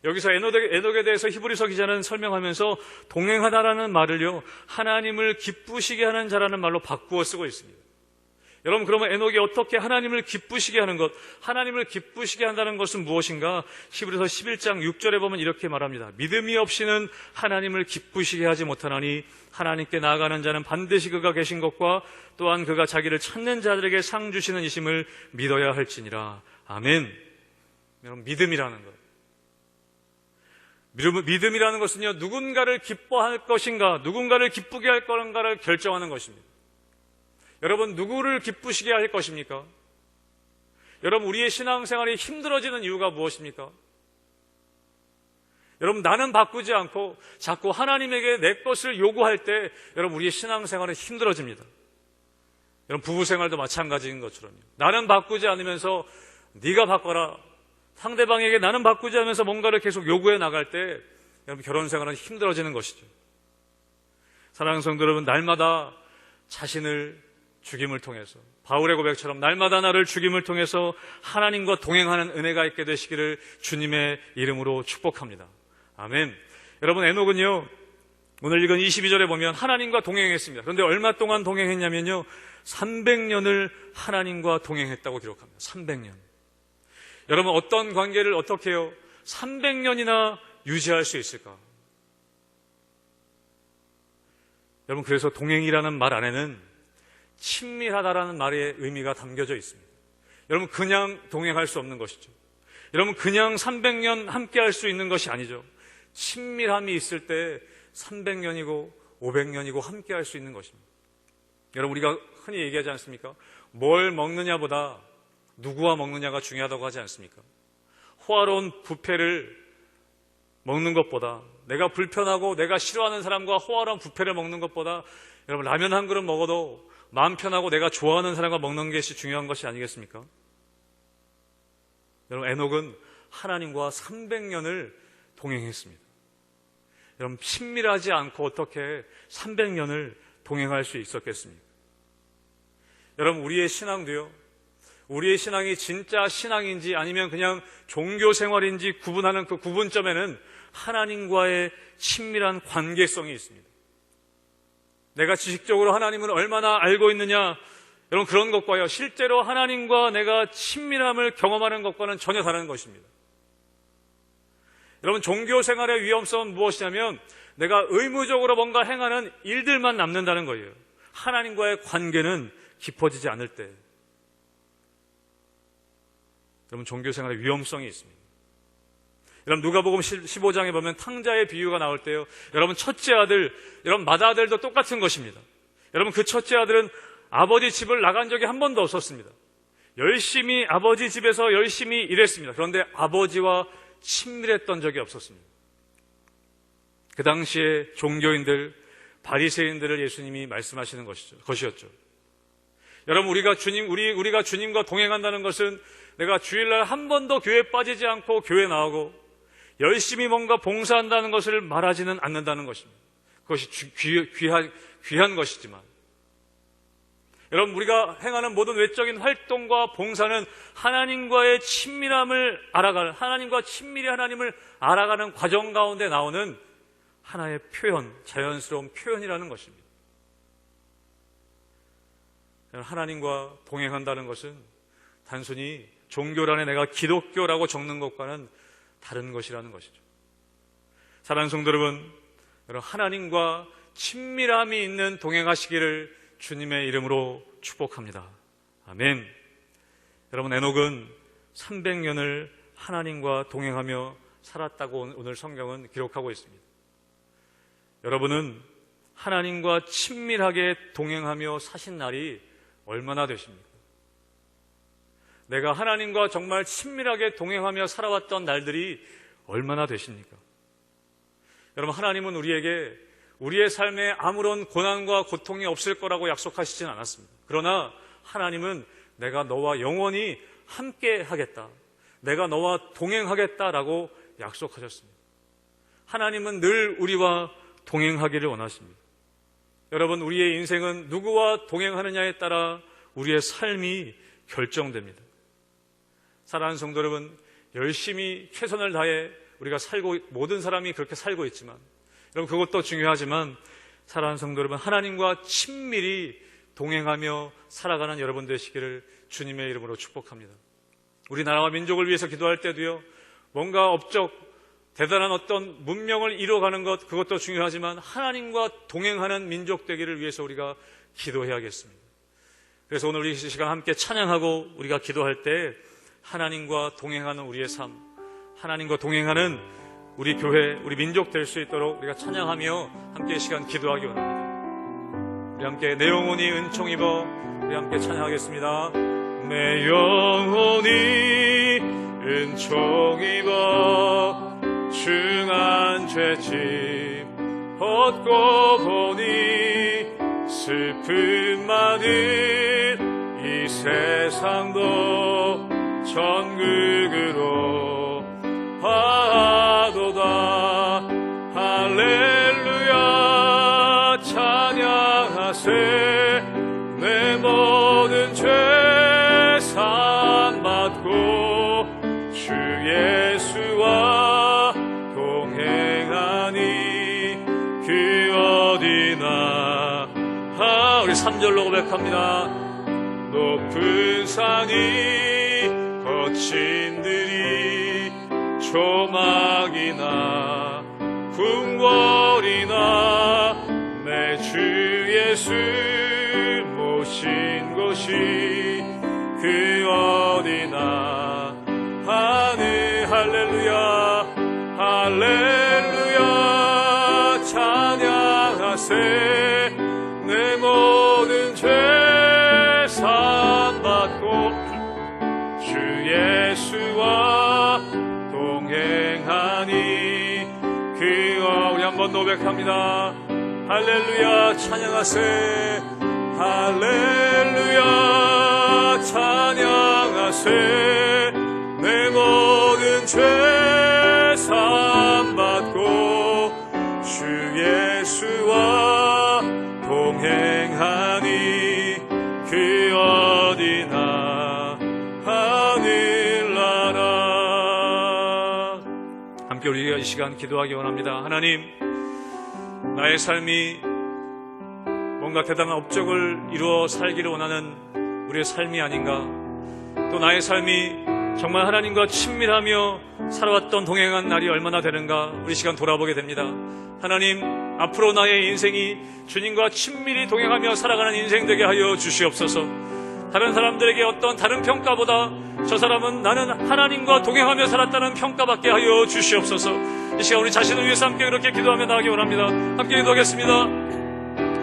여기서 에녹에 대해서 히브리서 기자는 설명하면서 동행하다라는 말을요, 하나님을 기쁘시게 하는 자라는 말로 바꾸어 쓰고 있습니다. 여러분, 그러면 에녹이 어떻게 하나님을 기쁘시게 하는 것, 하나님을 기쁘시게 한다는 것은 무엇인가? 히브리서 11장 6절에 보면 이렇게 말합니다. 믿음이 없이는 하나님을 기쁘시게 하지 못하나니 하나님께 나아가는 자는 반드시 그가 계신 것과 또한 그가 자기를 찾는 자들에게 상 주시는 이심을 믿어야 할지니라. 아멘. 여러분, 믿음이라는 것. 믿음이라는 것은요, 누군가를 기뻐할 것인가, 누군가를 기쁘게 할 건가를 결정하는 것입니다. 여러분, 누구를 기쁘시게 할 것입니까? 여러분, 우리의 신앙생활이 힘들어지는 이유가 무엇입니까? 여러분, 나는 바꾸지 않고 자꾸 하나님에게 내 것을 요구할 때 여러분, 우리의 신앙생활은 힘들어집니다. 여러분, 부부생활도 마찬가지인 것처럼요. 나는 바꾸지 않으면서 네가 바꿔라, 상대방에게 나는 바꾸지 않으면서 뭔가를 계속 요구해 나갈 때 여러분, 결혼생활은 힘들어지는 것이죠. 사랑하는 성도 여러분, 날마다 자신을 죽임을 통해서, 바울의 고백처럼 날마다 나를 죽임을 통해서 하나님과 동행하는 은혜가 있게 되시기를 주님의 이름으로 축복합니다. 아멘. 여러분, 에녹은요, 오늘 읽은 22절에 보면 하나님과 동행했습니다. 그런데 얼마 동안 동행했냐면요, 300년을 하나님과 동행했다고 기록합니다. 300년. 여러분, 어떤 관계를 어떻게 해요? 300년이나 유지할 수 있을까? 여러분, 그래서 동행이라는 말 안에는 친밀하다라는 말의 의미가 담겨져 있습니다. 여러분, 그냥 동행할 수 없는 것이죠. 여러분, 그냥 300년 함께 할 수 있는 것이 아니죠. 친밀함이 있을 때 300년이고 500년이고 함께 할 수 있는 것입니다. 여러분, 우리가 흔히 얘기하지 않습니까? 뭘 먹느냐보다 누구와 먹느냐가 중요하다고 하지 않습니까? 호화로운 뷔페를 먹는 것보다, 내가 불편하고 내가 싫어하는 사람과 호화로운 뷔페를 먹는 것보다 여러분, 라면 한 그릇 먹어도 마음 편하고 내가 좋아하는 사람과 먹는 것이 중요한 것이 아니겠습니까? 여러분, 에녹은 하나님과 300년을 동행했습니다. 여러분, 친밀하지 않고 어떻게 300년을 동행할 수 있었겠습니까? 여러분, 우리의 신앙도요, 우리의 신앙이 진짜 신앙인지 아니면 그냥 종교 생활인지 구분하는 그 구분점에는 하나님과의 친밀한 관계성이 있습니다. 내가 지식적으로 하나님을 얼마나 알고 있느냐, 여러분, 그런 것과요, 실제로 하나님과 내가 친밀함을 경험하는 것과는 전혀 다른 것입니다. 여러분, 종교 생활의 위험성은 무엇이냐면 내가 의무적으로 뭔가 행하는 일들만 남는다는 거예요. 하나님과의 관계는 깊어지지 않을 때. 여러분, 종교 생활의 위험성이 있습니다. 여러분, 누가복음 15장에 보면 탕자의 비유가 나올 때요, 여러분, 첫째 아들, 여러분, 맏아들도 똑같은 것입니다. 여러분, 그 첫째 아들은 아버지 집을 나간 적이 한 번도 없었습니다. 열심히 아버지 집에서 열심히 일했습니다. 그런데 아버지와 친밀했던 적이 없었습니다. 그 당시에 종교인들, 바리새인들을 예수님이 말씀하시는 것이었죠. 여러분, 우리가 주님과 동행한다는 것은 내가 주일날 한 번도 교회에 빠지지 않고 교회 나오고 열심히 뭔가 봉사한다는 것을 말하지는 않는다는 것입니다. 그것이 귀한 것이지만, 여러분, 우리가 행하는 모든 외적인 활동과 봉사는 하나님과의 친밀함을 알아가는, 하나님과 친밀히 하나님을 알아가는 과정 가운데 나오는 하나의 표현, 자연스러운 표현이라는 것입니다. 하나님과 동행한다는 것은 단순히 종교란에 내가 기독교라고 적는 것과는 다른 것이라는 것이죠. 사랑하는 성도 여러분, 하나님과 친밀함이 있는 동행하시기를 주님의 이름으로 축복합니다. 아멘. 여러분, 에녹은 300년을 하나님과 동행하며 살았다고 오늘 성경은 기록하고 있습니다. 여러분은 하나님과 친밀하게 동행하며 사신 날이 얼마나 되십니까? 내가 하나님과 정말 친밀하게 동행하며 살아왔던 날들이 얼마나 되십니까? 여러분, 하나님은 우리에게 우리의 삶에 아무런 고난과 고통이 없을 거라고 약속하시진 않았습니다. 그러나 하나님은 내가 너와 영원히 함께 하겠다, 내가 너와 동행하겠다라고 약속하셨습니다. 하나님은 늘 우리와 동행하기를 원하십니다. 여러분, 우리의 인생은 누구와 동행하느냐에 따라 우리의 삶이 결정됩니다. 사랑하는 성도 여러분, 열심히 최선을 다해 우리가 모든 사람이 그렇게 살고 있지만, 여러분, 그것도 중요하지만, 사랑하는 성도 여러분, 하나님과 친밀히 동행하며 살아가는 여러분 되시기를 주님의 이름으로 축복합니다. 우리나라와 민족을 위해서 기도할 때도요, 뭔가 업적, 대단한 어떤 문명을 이루어가는 것, 그것도 중요하지만 하나님과 동행하는 민족 되기를 위해서 우리가 기도해야겠습니다. 그래서 오늘 이 시간 함께 찬양하고 우리가 기도할 때 하나님과 동행하는 우리의 삶, 하나님과 동행하는 우리 교회, 우리 민족 될 수 있도록 우리가 찬양하며 함께 이 시간 기도하기 원합니다. 우리 함께 내 영혼이 은총 입어, 우리 함께 찬양하겠습니다. 내 영혼이 은총 입어 중한 죄짐 얻고 보니 슬픔 많은 이 세상도 천국으로 하도다. 할렐루야 찬양하세. 내 모든 죄 사함받고 주 예수와 동행하니 그 어디나. 우리 3절로 고백합니다. 높은 산이 거친 들이 조막이나 궁궐이나 내 주 예수 모신 곳이 그 어디나. 하늘 할렐루야 할렐루야 찬양하세. 내 모든 죄 사함받고 주 예수와 동행하니 그 우리 한번 노백합니다. 할렐루야 찬양하세. 할렐루야 찬양하세. 내 모든 죄 사함받고 주 예수와 동행하니 그 어디나 하늘나라. 함께 우리가 이 시간 기도하기 원합니다. 하나님, 나의 삶이 뭔가 대단한 업적을 이루어 살기를 원하는 우리의 삶이 아닌가, 또 나의 삶이 정말 하나님과 친밀하며 살아왔던 동행한 날이 얼마나 되는가 우리 시간 돌아보게 됩니다. 하나님, 앞으로 나의 인생이 주님과 친밀히 동행하며 살아가는 인생 되게 하여 주시옵소서. 다른 사람들에게 어떤 다른 평가보다 저 사람은 나는 하나님과 동행하며 살았다는 평가받게 하여 주시옵소서. 이 시간 우리 자신을 위해서 함께 그렇게 기도하며 나가기 원합니다. 함께 기도하겠습니다.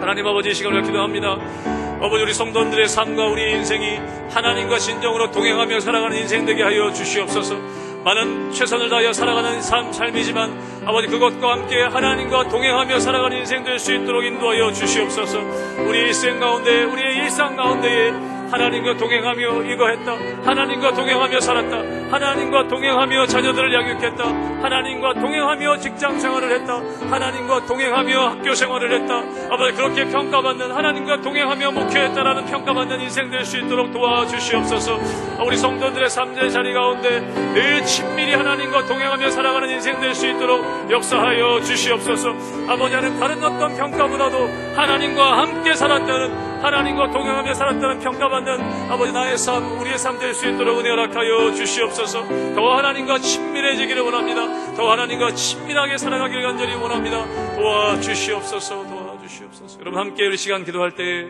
하나님 아버지, 이 시간을 기도합니다. 아버지, 우리 성도들의 삶과 우리 인생이 하나님과 진정으로 동행하며 살아가는 인생 되게 하여 주시옵소서. 많은 최선을 다하여 살아가는 삶이지만 아버지, 그것과 함께 하나님과 동행하며 살아가는 인생 될 수 있도록 인도하여 주시옵소서. 우리 일생 가운데, 우리의 일상 가운데에 하나님과 동행하며 이거 했다, 하나님과 동행하며 살았다, 하나님과 동행하며 자녀들을 양육했다, 하나님과 동행하며 직장 생활을 했다, 하나님과 동행하며 학교 생활을 했다. 아버지, 그렇게 평가받는, 하나님과 동행하며 목회했다라는 평가받는 인생 될 수 있도록 도와주시옵소서. 우리 성도들의 삶의 자리 가운데 늘 친밀히 하나님과 동행하며 살아가는 인생 될 수 있도록 역사하여 주시옵소서. 아버지, 하나님, 다른 어떤 평가보다도 하나님과 함께 살았다는, 하나님과 동행하며 살았다는 평가받는 아버지, 나의 삶, 우리의 삶 될 수 있도록 은혜 허락하여 주시옵소서. 더 하나님과 친밀해지기를 원합니다. 더 하나님과 친밀하게 살아가기를 간절히 원합니다. 도와주시옵소서. 도와주시옵소서. 여러분, 함께 우리 시간 기도할 때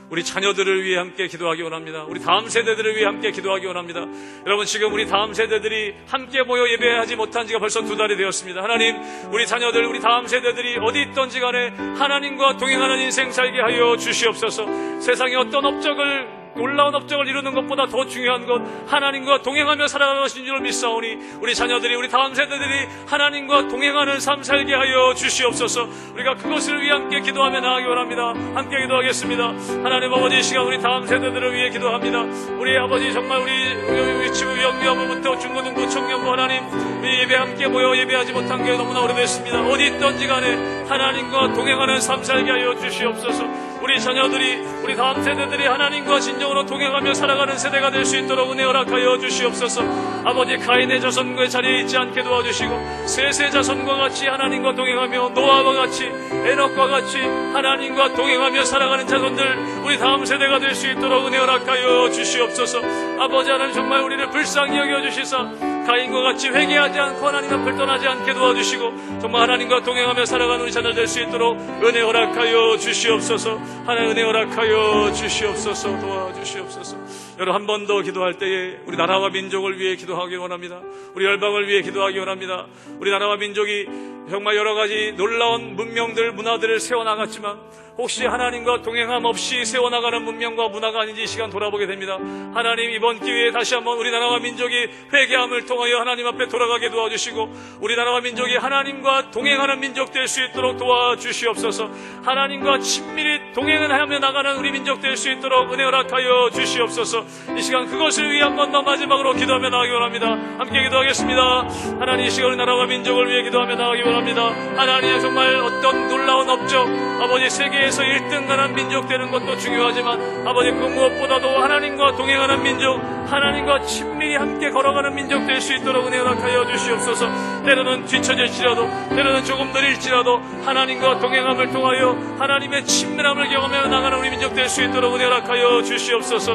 우리 자녀들을 위해 함께 기도하기 원합니다. 우리 다음 세대들을 위해 함께 기도하기 원합니다. 여러분, 지금 우리 다음 세대들이 함께 모여 예배하지 못한 지가 벌써 2달이 되었습니다. 하나님, 우리 자녀들, 우리 다음 세대들이 어디 있던지 간에 하나님과 동행하는 인생 살게 하여 주시옵소서. 세상에 어떤 업적을 놀라운 업적을 이루는 것보다 더 중요한 것 하나님과 동행하며 살아가는 것인 줄 믿사오니 우리 자녀들이 우리 다음 세대들이 하나님과 동행하는 삶 살게 하여 주시옵소서. 우리가 그것을 위해 함께 기도하며 나가기 원합니다. 함께 기도하겠습니다. 하나님 아버지, 이 시간 우리 다음 세대들을 위해 기도합니다. 우리 아버지, 정말 우리 지구 영유아부부터 중고등부 청년부 하나님, 우리 예배 함께 모여 예배하지 못한 게 너무나 오래됐습니다. 어디 있던지 간에 하나님과 동행하는 삶 살게 하여 주시옵소서. 우리 자녀들이 우리 다음 세대들이 하나님과 진정으로 동행하며 살아가는 세대가 될 수 있도록 은혜 허락하여 주시옵소서. 아버지, 가인의 자손의 자리에 있지 않게 도와주시고 셋의 자손과 같이 하나님과 동행하며 노아와 같이 에녹과 같이 하나님과 동행하며 살아가는 자손들 우리 다음 세대가 될 수 있도록 은혜 허락하여 주시옵소서. 아버지 하나님, 정말 우리를 불쌍히 여겨주시사 가인과 같이 회개하지 않고 하나님 앞을 떠나지 않게 도와주시고 정말 하나님과 동행하며 살아가는 우리 자녀들 될 수 있도록 은혜 허락하여 주시옵소서. 하나님 은혜 허락하여 주시옵소서. 도와주시옵소서. 여러분, 한 번 더 기도할 때에 우리 나라와 민족을 위해 기도하기 원합니다. 우리 열방을 위해 기도하기 원합니다. 우리 나라와 민족이 정말 여러 가지 놀라운 문명들, 문화들을 세워나갔지만 혹시 하나님과 동행함 없이 세워나가는 문명과 문화가 아닌지 이 시간 돌아보게 됩니다. 하나님, 이번 기회에 다시 한번 우리 나라와 민족이 회개함을 통하여 하나님 앞에 돌아가게 도와주시고 우리 나라와 민족이 하나님과 동행하는 민족 될 수 있도록 도와주시옵소서. 하나님과 친밀히 동행을 하며 나가는 우리 민족 될 수 있도록 은혜 허락하여 주시옵소서. 이 시간 그것을 위해 한 번 더 마지막으로 기도하며 나가기 원합니다. 함께 기도하겠습니다. 하나님, 이 시간 우리 나라와 민족을 위해 기도하며 나가기 원합니다. 하나님, 정말 어떤 놀라운 업적, 아버지, 세계에서 1등하는 민족 되는 것도 중요하지만 아버지, 그 무엇보다도 하나님과 동행하는 민족, 하나님과 친밀히 함께 걸어가는 민족 될 수 있도록 은혜 허락하여 주시옵소서. 때로는 뒤처질지라도 때로는 조금 느릴지라도 하나님과 동행함을 통하여 하나님의 친밀함을 경험하며 나가는 우리 민족 될 수 있도록 은혜 허락하여 주시옵소서.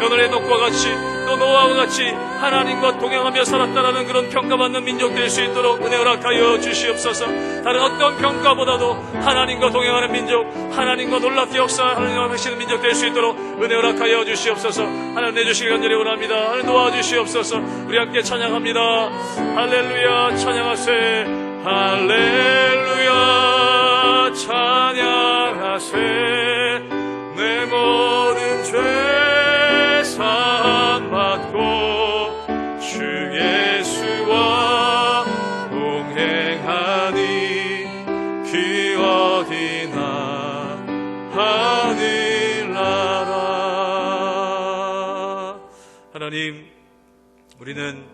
오늘 에녹과 같이 또 노아와 같이 하나님과 동행하며 살았다라는 그런 평가받는 민족 될 수 있도록 은혜 허락하여 주시옵소서. 다른 어떤 평가보다도 하나님과 동행하는 민족, 하나님과 놀랍게 역사하시는 민족 될 수 있도록 은혜 허락하여 주시옵소서. 하나님, 내주시길 간절히 원합니다. 하나님, 도와주시옵소서. 우리 함께 찬양합니다. 할렐루야, 찬양하세. 할렐루야, 찬양하세. 내 모든 죄 사함받고 주 예수와 동행하니 그 어디나 하늘나라. 하나님, 우리는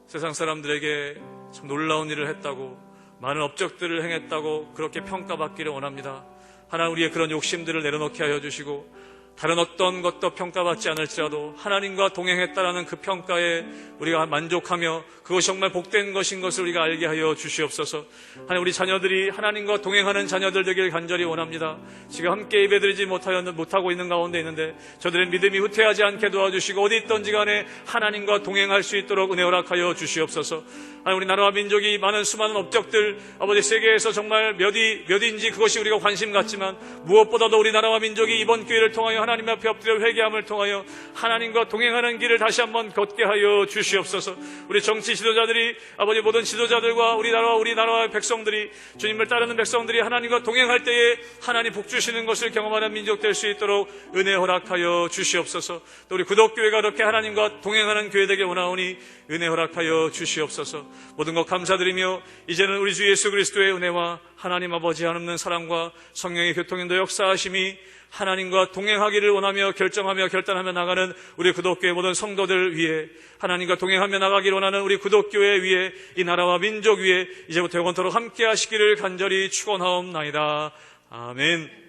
세상 사람들에게 참 놀라운 일을 했다고, 많은 업적들을 행했다고 그렇게 평가받기를 원합니다. 하나님, 우리의 그런 욕심들을 내려놓게 하여 주시고 다른 어떤 것도 평가받지 않을지라도 하나님과 동행했다라는 그 평가에 우리가 만족하며 그것이 정말 복된 것인 것을 우리가 알게 하여 주시옵소서. 하나님, 우리 자녀들이 하나님과 동행하는 자녀들 되길 간절히 원합니다. 지금 함께 예배드리지 못하고 있는 가운데 있는데 저들의 믿음이 후퇴하지 않게 도와주시고 어디 있던지 간에 하나님과 동행할 수 있도록 은혜 허락하여 주시옵소서. 하나님, 우리 나라와 민족이 많은 수많은 업적들, 아버지, 세계에서 정말 몇인지 그것이 우리가 관심 갖지만 무엇보다도 우리 나라와 민족이 이번 기회를 통하여 하나님 앞에 엎드려 회개함을 통하여 하나님과 동행하는 길을 다시 한번 걷게 하여 주시옵소서. 우리 정치 지도자들이, 아버지, 모든 지도자들과 우리 나라와 백성들이, 주님을 따르는 백성들이 하나님과 동행할 때에 하나님 복 주시는 것을 경험하는 민족 될 수 있도록 은혜 허락하여 주시옵소서. 또 우리 구독교회가 그렇게 하나님과 동행하는 교회 되게 원하오니 은혜 허락하여 주시옵소서. 모든 것 감사드리며 이제는 우리 주 예수 그리스도의 은혜와 하나님 아버지 한없는 사랑과 성령의 교통인도 역사하심이 하나님과 동행하기를 원하며 결단하며 나가는 우리 구독교회 모든 성도들 위해, 하나님과 동행하며 나가기를 원하는 우리 구독교회 위에, 이 나라와 민족 위에 이제부터 영원토록 함께 하시기를 간절히 축원하옵나이다. 아멘.